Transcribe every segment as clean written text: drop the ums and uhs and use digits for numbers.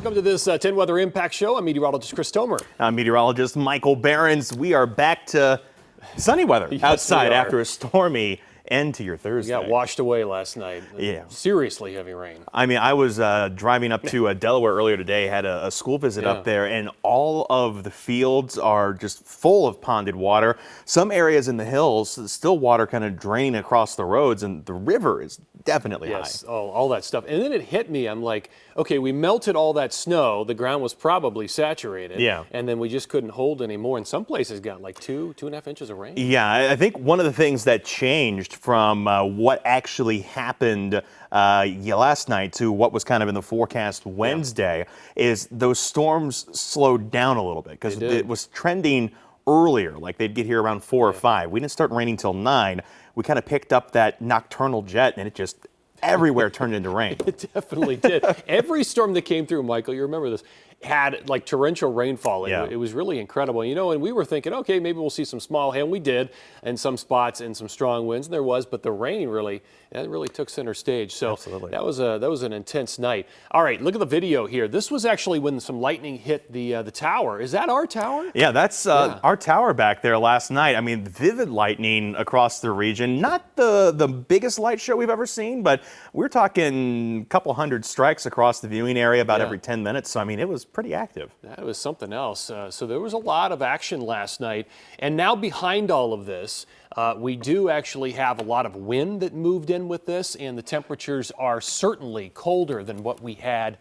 Welcome to this 10 Weather Impact Show. I'm meteorologist Chris Tomer. I'm meteorologist Michael Behrens. We are back to sunny weather outside after a stormy end to your Thursday. We got washed away last night. Yeah. Seriously heavy rain. I mean, I was driving up to Delaware earlier today, had a school visit up there, and all of the fields are just full of ponded water. Some areas in the hills, still water kind of draining across the roads, and the river is definitely high. Yes, all that stuff. And then it hit me. I'm like, okay, we melted all that snow. The ground was probably saturated. Yeah. And then we just couldn't hold anymore. And some places got like 2.5 inches of rain. Yeah, I think one of the things that changed from what actually happened last night to what was kind of in the forecast Wednesday is those storms slowed down a little bit because it was trending earlier, like they'd get here around 4 or 5. We didn't start raining till 9. We kind of picked up that nocturnal jet, and it just everywhere turned into rain. It definitely did. Every storm that came through, Michael, you remember this, had like torrential rainfall. It was really incredible. You know, and we were thinking, okay, maybe we'll see some small hail. And we did in some spots and some strong winds, and there was, but the rain really took center stage. So absolutely. that was an intense night. All right, look at the video here. This was actually when some lightning hit the tower. Is that our tower? Yeah, that's our tower back there last night. I mean, vivid lightning across the region. Not the biggest light show we've ever seen, but we're talking a couple hundred strikes across the viewing area about every 10 minutes. So, I mean, it was pretty active. That was something else. So there was a lot of action last night. And now behind all of this, we do actually have a lot of wind that moved in with this, and the temperatures are certainly colder than what we had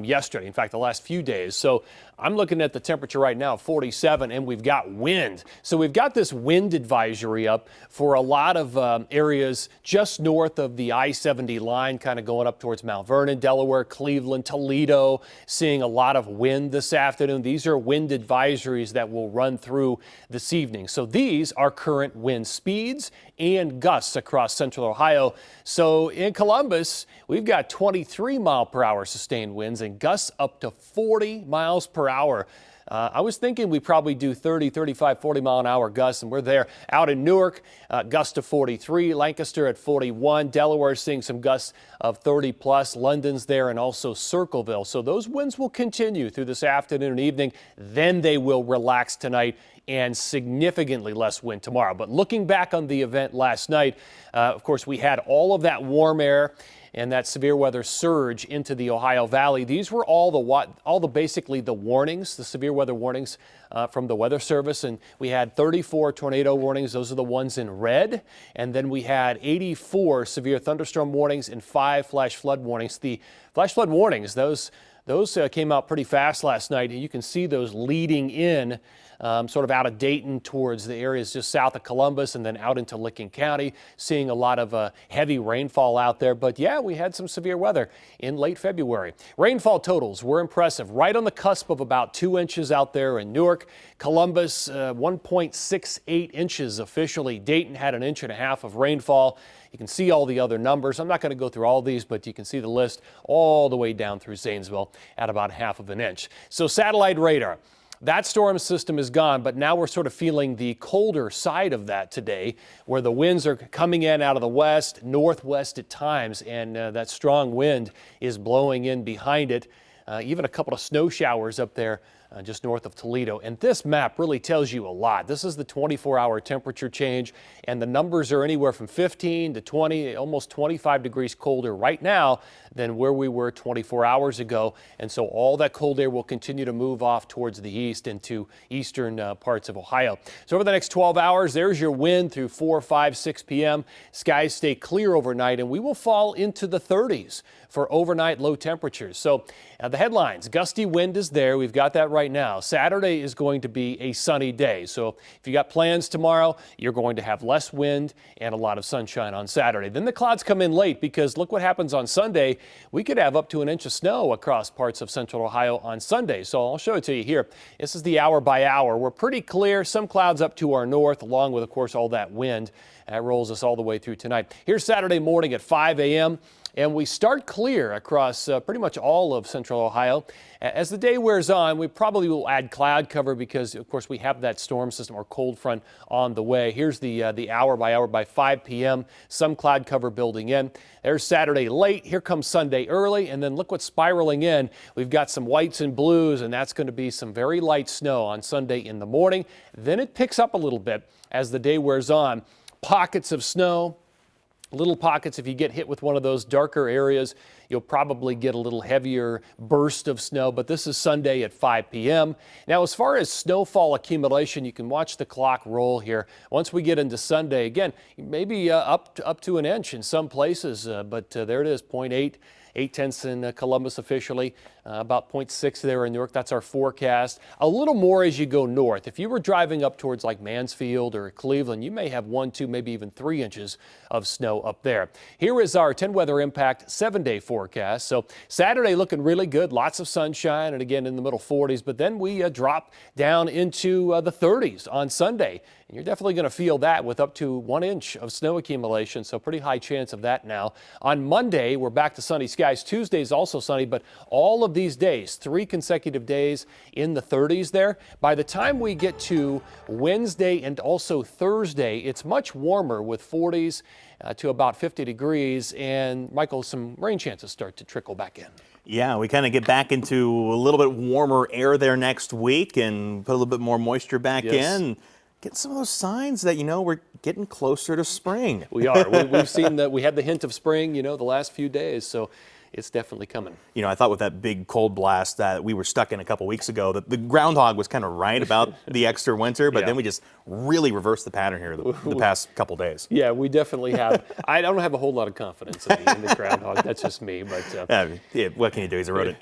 yesterday. In fact, the last few days. So I'm looking at the temperature right now, 47, and we've got wind. So we've got this wind advisory up for a lot of areas just north of the I-70 line, kind of going up towards Mount Vernon, Delaware, Cleveland, Toledo, seeing a lot of wind this afternoon. These are wind advisories that will run through this evening. So these are current wind speeds and gusts across central Ohio. So in Columbus, we've got 23 mile per hour sustained winds and gusts up to 40 miles per hour. I was thinking we probably do 30, 35, 40 mile an hour gusts, and we're there. Out in Newark, gusts of 43, Lancaster at 41, Delaware seeing some gusts of 30 plus, London's there, and also Circleville. So those winds will continue through this afternoon and evening. Then they will relax tonight and significantly less wind tomorrow. But looking back on the event last night, of course, we had all of that warm air and that severe weather surge into the Ohio Valley. These were all the basically the warnings, the severe weather warnings from the Weather Service. And we had 34 tornado warnings. Those are the ones in red. And then we had 84 severe thunderstorm warnings and 5 flash flood warnings. The flash flood warnings, those came out pretty fast last night. And you can see those leading in sort of out of Dayton towards the areas just south of Columbus and then out into Licking County, seeing a lot of heavy rainfall out there. But yeah, we had some severe weather in late February. Rainfall totals were impressive, right on the cusp of about 2 inches out there in Newark. Columbus, 1.68 inches officially. Dayton had 1.5 inches of rainfall. You can see all the other numbers. I'm not going to go through all these, but you can see the list all the way down through Zanesville at about 1/2 inch. So satellite radar. That storm system is gone, but now we're sort of feeling the colder side of that today, where the winds are coming in out of the west, northwest at times, and that strong wind is blowing in behind it. Even a couple of snow showers up there just north of Toledo. And this map really tells you a lot. This is the 24-hour temperature change, and the numbers are anywhere from 15 to 20, almost 25 degrees colder right now than where we were 24 hours ago. And so all that cold air will continue to move off towards the east into eastern parts of Ohio. So over the next 12 hours, there's your wind through 4, 5, 6 p.m. Skies stay clear overnight, and we will fall into the 30s for overnight low temperatures. So the headlines, gusty wind is there. We've got that right now. Saturday is going to be a sunny day. So if you got plans tomorrow, you're going to have less wind and a lot of sunshine on Saturday. Then the clouds come in late, because look what happens on Sunday. We could have up to 1 inch of snow across parts of central Ohio on Sunday. So I'll show it to you here. This is the hour by hour. We're pretty clear. Some clouds up to our north, along with, of course, all that wind. That rolls us all the way through tonight. Here's Saturday morning at 5 a.m. and we start clear across pretty much all of central Ohio. As the day wears on, we probably will add cloud cover because, of course, we have that storm system or cold front on the way. Here's the hour by hour by 5 p.m. Some cloud cover building in. There's Saturday late. Here comes Sunday early. And then look what's spiraling in. We've got some whites and blues, and that's going to be some very light snow on Sunday in the morning. Then it picks up a little bit as the day wears on. Pockets of snow. Little pockets, if you get hit with one of those darker areas, you'll probably get a little heavier burst of snow, but this is Sunday at 5 p.m. Now, as far as snowfall accumulation, you can watch the clock roll here. Once we get into Sunday, again, maybe up to an inch in some places, but there it is, 0.8. 0.8 in Columbus officially, about 0.6 there in Newark. That's our forecast. A little more as you go north. If you were driving up towards like Mansfield or Cleveland, you may have 1, 2, maybe even 3 inches of snow up there. Here is our 10 weather impact 7-day forecast. So Saturday looking really good, lots of sunshine, and again in the middle 40s, but then we drop down into the 30s on Sunday. And you're definitely going to feel that with up to 1 inch of snow accumulation, so pretty high chance of that now. On Monday, we're back to sunny skies. Tuesday is also sunny, but all of these days, 3 consecutive days in the 30s there. By the time we get to Wednesday and also Thursday, it's much warmer with 40s to about 50 degrees. And Michael, some rain chances start to trickle back in. Yeah, we kind of get back into a little bit warmer air there next week and put a little bit more moisture back in. Get some of those signs that, we're getting closer to spring. We are. We've seen that. We had the hint of spring, the last few days. So it's definitely coming. I thought with that big cold blast that we were stuck in a couple weeks ago, that the groundhog was kind of right about the extra winter, but then we just really reversed the pattern here the past couple days. Yeah, we definitely have. I don't have a whole lot of confidence in the groundhog. That's just me. But what can you do? He's a rodent.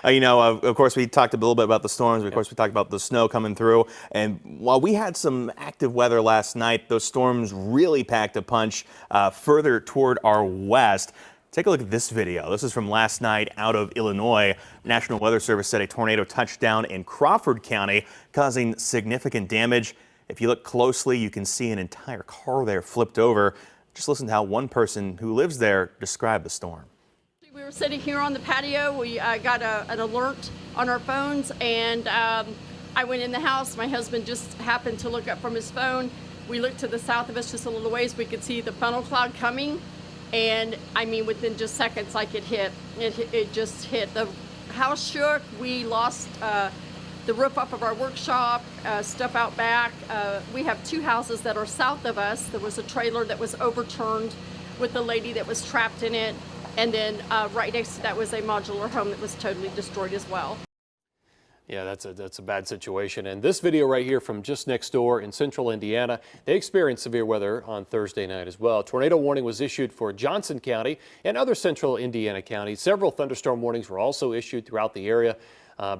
I know. Of course, we talked a little bit about the storms. Of course, we talked about the snow coming through. And while we had some active weather last night, those storms really packed a punch further toward our west. Take a look at this video. This is from last night out of Illinois. National Weather Service said a tornado touched down in Crawford County, causing significant damage. If you look closely, you can see an entire car there flipped over. Just listen to how one person who lives there described the storm. We were sitting here on the patio. We got an alert on our phones, and I went in the house. My husband just happened to look up from his phone. We looked to the south of us just a little ways. We could see the funnel cloud coming, and I mean within just seconds, like it just hit. The house shook. We lost the roof off of our workshop, stuff out back. We have 2 houses that are south of us. There was a trailer that was overturned with a lady that was trapped in it. And then right next to that was a modular home that was totally destroyed as well. Yeah, that's a bad situation. And this video right here from just next door in central Indiana, they experienced severe weather on Thursday night as well. Tornado warning was issued for Johnson County and other central Indiana counties. Several thunderstorm warnings were also issued throughout the area.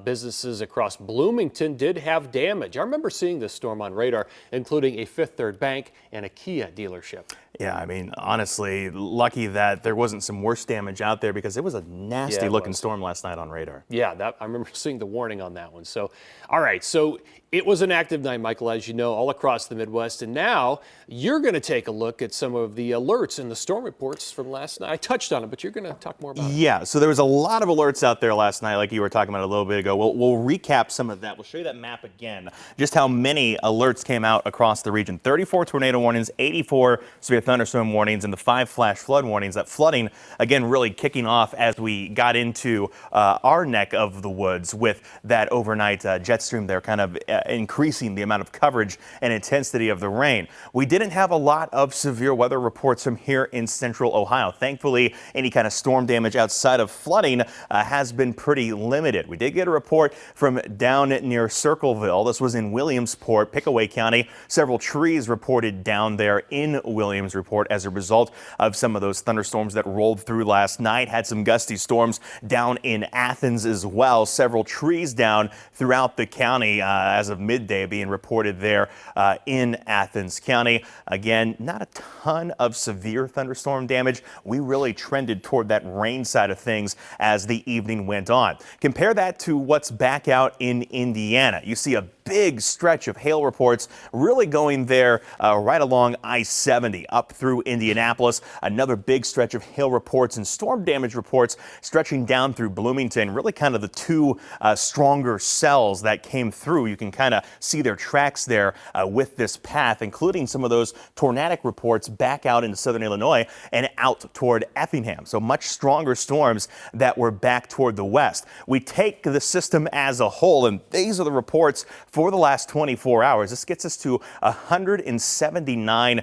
Businesses across Bloomington did have damage. I remember seeing this storm on radar, including a Fifth Third Bank and a Kia dealership. Yeah, I mean, honestly, lucky that there wasn't some worse damage out there because it was a nasty looking storm last night on radar. Yeah, I remember seeing the warning on that one. So, all right, so it was an active night, Michael, as you know, all across the Midwest. And now you're going to take a look at some of the alerts and the storm reports from last night. I touched on it, but you're going to talk more about it. Yeah, so there was a lot of alerts out there last night, like you were talking about a little bit ago. We'll recap some of that. We'll show you that map again, just how many alerts came out across the region. 34 tornado warnings, 84 severe thunderstorm warnings, and the 5 flash flood warnings. That flooding, again, really kicking off as we got into our neck of the woods with that overnight jet stream there kind of increasing the amount of coverage and intensity of the rain. We didn't have a lot of severe weather reports from here in central Ohio. Thankfully, any kind of storm damage outside of flooding has been pretty limited. We did get a report from down near Circleville. This was in Williamsport, Pickaway County. Several trees reported down there in Williamsport as a result of some of those thunderstorms that rolled through last night. Had some gusty storms down in Athens as well. Several trees down throughout the county as of midday being reported there in Athens County. Again, not a ton of severe thunderstorm damage. We really trended toward that rain side of things as the evening went on. Compare that to what's back out in Indiana. You see a big stretch of hail reports really going there right along I-70 up up through Indianapolis. Another big stretch of hail reports and storm damage reports stretching down through Bloomington. Really kind of the two stronger cells that came through. You can kind of see their tracks there with this path, including some of those tornadic reports back out into southern Illinois and out toward Effingham. So much stronger storms that were back toward the west. We take the system as a whole, and these are the reports for the last 24 hours. This gets us to 179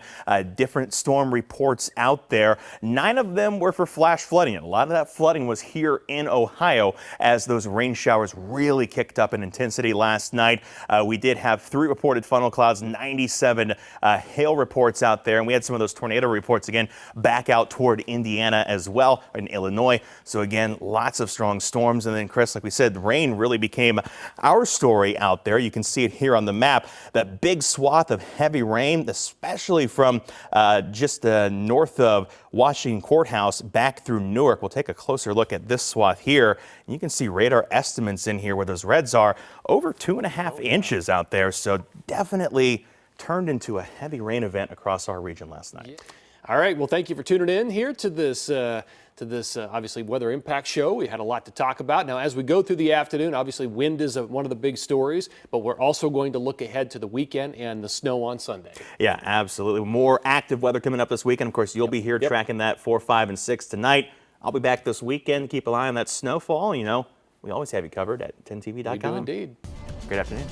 different storm reports out there. 9 of them were for flash flooding. A lot of that flooding was here in Ohio as those rain showers really kicked up in intensity last night. We did have 3 reported funnel clouds, 97 hail reports out there, and we had some of those tornado reports again back out toward Indiana as well, in Illinois. So again, lots of strong storms. And then, Chris, like we said, rain really became our story out there. You can see it here on the map, that big swath of heavy rain, especially from just north of Washington Courthouse back through Newark. We'll take a closer look at this swath here. You can see radar estimates in here where those reds are over 2.5 inches out there. So definitely turned into a heavy rain event across our region last night. Yeah. All right. Well, thank you for tuning in here to this obviously weather impact show. We had a lot to talk about. Now, as we go through the afternoon, obviously wind is one of the big stories, but we're also going to look ahead to the weekend and the snow on Sunday. Yeah, absolutely. More active weather coming up this weekend. Of course, you'll be here tracking that 4, 5, and 6 tonight. I'll be back this weekend. Keep an eye on that snowfall. You know, we always have you covered at 10tv.com. We do indeed. Great afternoon.